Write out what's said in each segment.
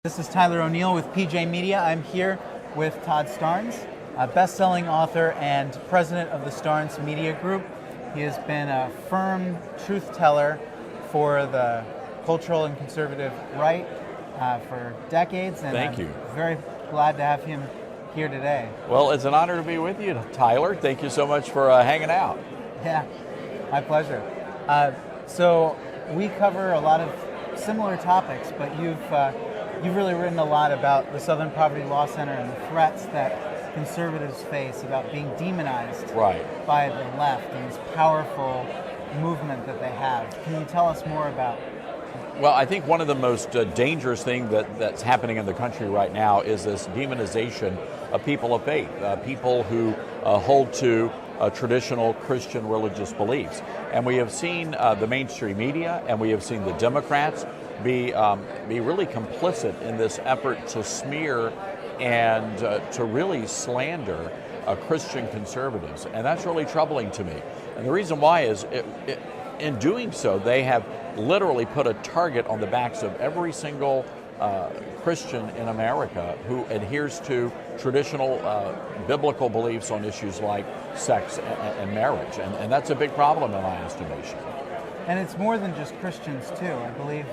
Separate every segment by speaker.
Speaker 1: This is Tyler O'Neill with PJ Media. I'm here with Todd Starnes, a best-selling author and president of the Starnes Media Group. He has been a firm truth teller for the cultural and conservative right for decades, and
Speaker 2: Thank you.
Speaker 1: Very glad to have him here today.
Speaker 2: Well, it's an honor to be with you, Tyler. Thank you so much for hanging out.
Speaker 1: Yeah, my pleasure. So we cover a lot of similar topics, but you've really written a lot about the Southern Poverty Law Center and the threats that conservatives face about being demonized by the left and this powerful movement that they have. Can you tell us more about?
Speaker 2: Well, I think one of the most dangerous things that's happening in the country right now is this demonization of people of faith, people who hold to traditional Christian religious beliefs. And we have seen the mainstream media, and we have seen the Democrats be really complicit in this effort to smear and to really slander Christian conservatives. And that's really troubling to me. And the reason why is in doing so, they have literally put a target on the backs of every single Christian in America who adheres to traditional biblical beliefs on issues like sex and marriage. And that's a big problem in my estimation.
Speaker 1: And it's more than just Christians, too. I believe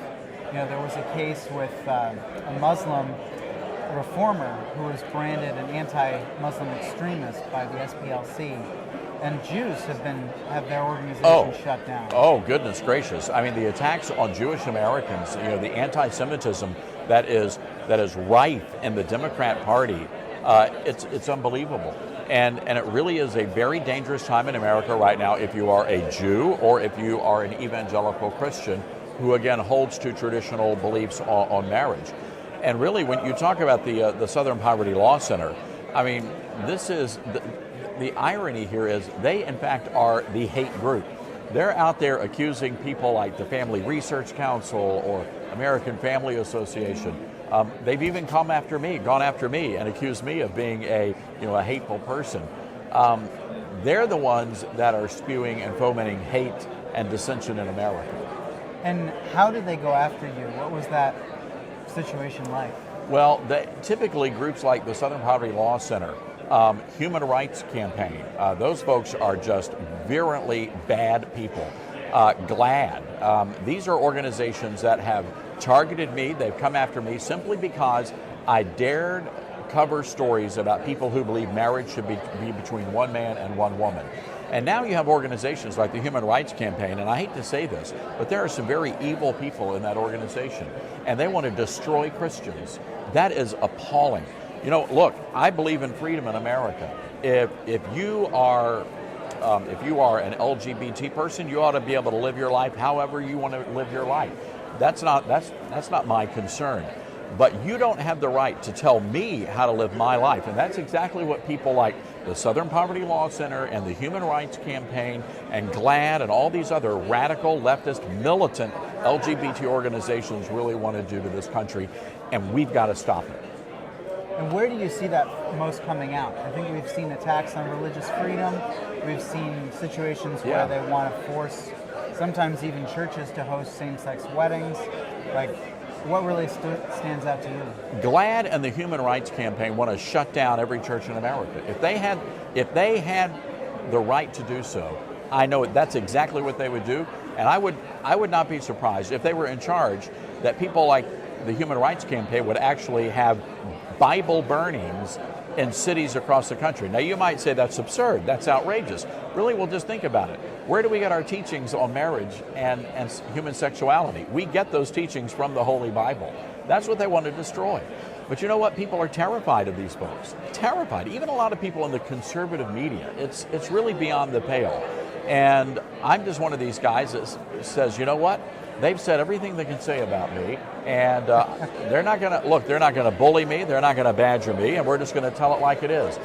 Speaker 1: there was a case with a Muslim reformer who was branded an anti-Muslim extremist by the SPLC, and Jews have their organization shut down.
Speaker 2: Oh, goodness gracious! I mean, the attacks on Jewish Americans, the anti-Semitism that is rife in the Democrat Party, it's unbelievable. And it really is a very dangerous time in America right now if you are a Jew or if you are an evangelical Christian who, again, holds to traditional beliefs on marriage. And really, when you talk about the Southern Poverty Law Center, I mean, this is the irony here is they, in fact, are the hate group. They're out there accusing people like the Family Research Council or American Family Association. They've even gone after me and accused me of being a hateful person. They're the ones that are spewing and fomenting hate and dissension in America.
Speaker 1: And how did they go after you? What was that situation like?
Speaker 2: Well, typically groups like the Southern Poverty Law Center, Human Rights Campaign, those folks are just virulently bad people. GLAAD, these are organizations that have targeted me. They've come after me simply because I dared cover stories about people who believe marriage should be between one man and one woman. And now you have organizations like the Human Rights Campaign, and I hate to say this, but there are some very evil people in that organization, and they want to destroy Christians. That is appalling. Look, I believe in freedom in America. If you are an LGBT person, you ought to be able to live your life however you want to live your life. That's not my concern. But you don't have the right to tell me how to live my life. And that's exactly what people like the Southern Poverty Law Center and the Human Rights Campaign and GLAAD and all these other radical, leftist, militant LGBT organizations really want to do to this country. And we've got to stop it.
Speaker 1: And where do you see that most coming out? I think we've seen attacks on religious freedom. We've seen situations where they want to force sometimes even churches to host same-sex weddings. What really stands out to you?
Speaker 2: GLAAD and the Human Rights Campaign want to shut down every church in America. If they had the right to do so, I know that's exactly what they would do. And I would not be surprised if they were in charge that people like the Human Rights Campaign would actually have Bible burnings in cities across the country. Now, you might say that's absurd, that's outrageous. Really, well, just think about it. Where do we get our teachings on marriage and human sexuality? We get those teachings from the Holy Bible. That's what they want to destroy. But you know what? People are terrified of these folks. Terrified. Even a lot of people in the conservative media. It's really beyond the pale. And I'm just one of these guys that says, you know what? They've said everything they can say about me, and they're not going to bully me, they're not going to badger me, and we're just going to tell it like it is.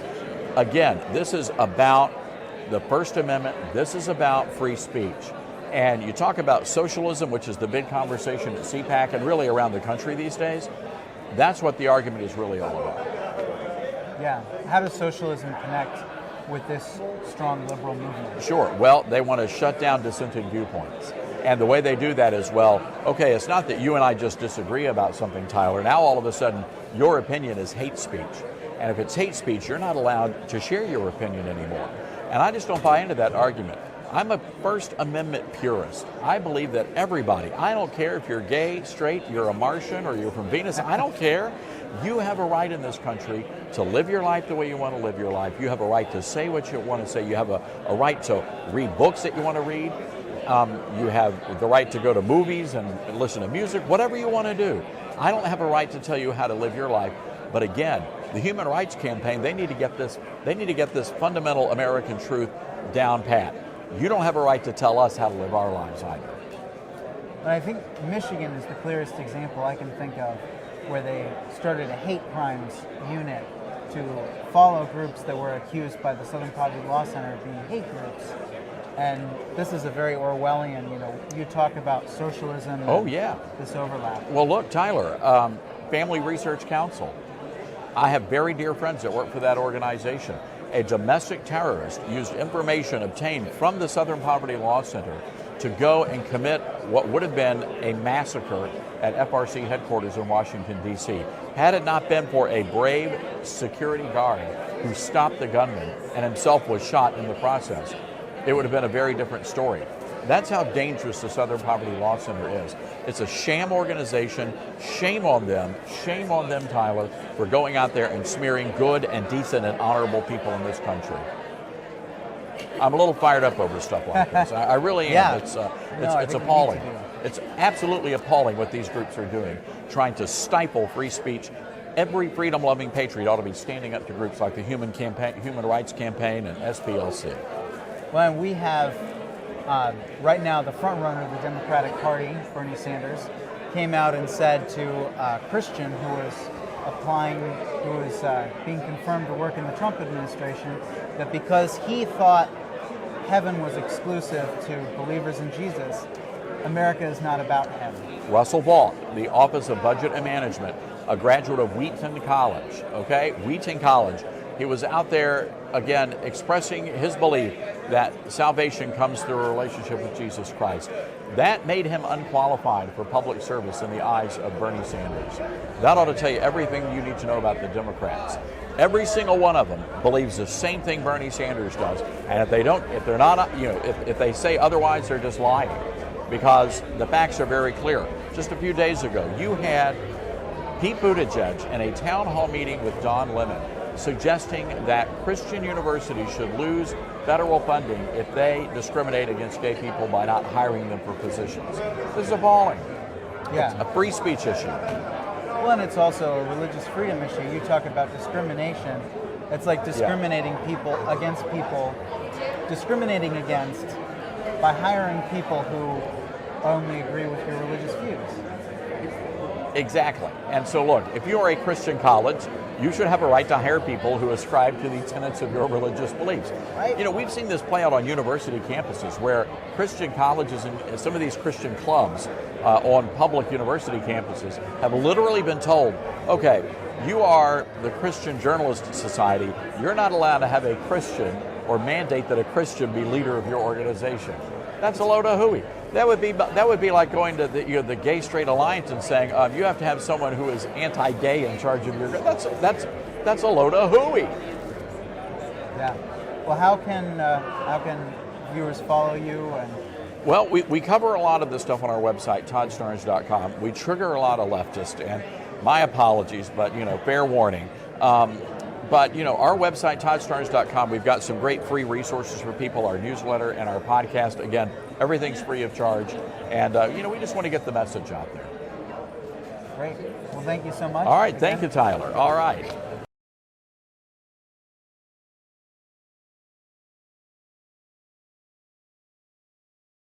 Speaker 2: Again, this is about the First Amendment, this is about free speech. And you talk about socialism, which is the big conversation at CPAC and really around the country these days, that's what the argument is really all about.
Speaker 1: Yeah. How does socialism connect with this strong liberal movement?
Speaker 2: Sure. Well, they want to shut down dissenting viewpoints. And the way they do that is, well, okay, it's not that you and I just disagree about something, Tyler. Now all of a sudden, your opinion is hate speech. And if it's hate speech, you're not allowed to share your opinion anymore. And I just don't buy into that argument. I'm a First Amendment purist. I believe that everybody, I don't care if you're gay, straight, you're a Martian, or you're from Venus, I don't care. You have a right in this country to live your life the way you want to live your life. You have a right to say what you want to say. You have a right to read books that you want to read. You have the right to go to movies and listen to music, whatever you want to do. I don't have a right to tell you how to live your life. But again, the Human Rights Campaign, they need to get this fundamental American truth down pat. You don't have a right to tell us how to live our lives either.
Speaker 1: And I think Michigan is the clearest example I can think of where they started a hate crimes unit to follow groups that were accused by the Southern Poverty Law Center of being hate groups. And this is a very Orwellian, you talk about socialism and
Speaker 2: oh, yeah.
Speaker 1: this overlap.
Speaker 2: Well, look, Tyler, Family Research Council. I have very dear friends that work for that organization. A domestic terrorist used information obtained from the Southern Poverty Law Center to go and commit what would have been a massacre at FRC headquarters in Washington, D.C. Had it not been for a brave security guard who stopped the gunman and himself was shot in the process, it would have been a very different story. That's how dangerous the Southern Poverty Law Center is. It's a sham organization. Shame on them, Tyler, for going out there and smearing good and decent and honorable people in this country. I'm a little fired up over stuff like this. I really am.
Speaker 1: Yeah.
Speaker 2: It's appalling. It's absolutely appalling what these groups are doing, trying to stifle free speech. Every freedom-loving patriot ought to be standing up to groups like the Human Rights Campaign and SPLC.
Speaker 1: Well, and we have right now the front runner of the Democratic Party, Bernie Sanders, came out and said to a Christian who was being confirmed to work in the Trump administration, that because he thought heaven was exclusive to believers in Jesus, America is not about heaven.
Speaker 2: Russell Vaught, the Office of Budget and Management, a graduate of Wheaton College, Wheaton College. He was out there, again, expressing his belief that salvation comes through a relationship with Jesus Christ. That made him unqualified for public service in the eyes of Bernie Sanders. That ought to tell you everything you need to know about the Democrats. Every single one of them believes the same thing Bernie Sanders does, and if they say otherwise, they're just lying, because the facts are very clear. Just a few days ago, you had Pete Buttigieg in a town hall meeting with Don Lemon, suggesting that Christian universities should lose federal funding if they discriminate against gay people by not hiring them for positions. This is appalling.
Speaker 1: Yeah.
Speaker 2: It's a free speech issue.
Speaker 1: Well, and it's also a religious freedom issue. You talk about discrimination. It's like discriminating discriminating against by hiring people who only agree with your religious views.
Speaker 2: Exactly. And so look, if you are a Christian college, you should have a right to hire people who ascribe to the tenets of your religious beliefs.
Speaker 1: Right.
Speaker 2: We've seen this play out on university campuses where Christian colleges and some of these Christian clubs on public university campuses have literally been told, okay, you are the Christian Journalist Society, you're not allowed to have a Christian or mandate that a Christian be leader of your organization. That's a load of hooey. That would be like going to the Gay Straight Alliance and saying you have to have someone who is anti-gay in charge of your. That's a load of hooey.
Speaker 1: Yeah. Well, how can viewers follow you?
Speaker 2: Well, we cover a lot of this stuff on our website, toddstarnes.com. We trigger a lot of leftists, and my apologies, but fair warning. But our website, toddstarnes.com, we've got some great free resources for people, our newsletter and our podcast. Again, everything's free of charge. And, we just want to get the message out there.
Speaker 1: Great. Well, thank you so much.
Speaker 2: All right. Thank you, Tyler. All right.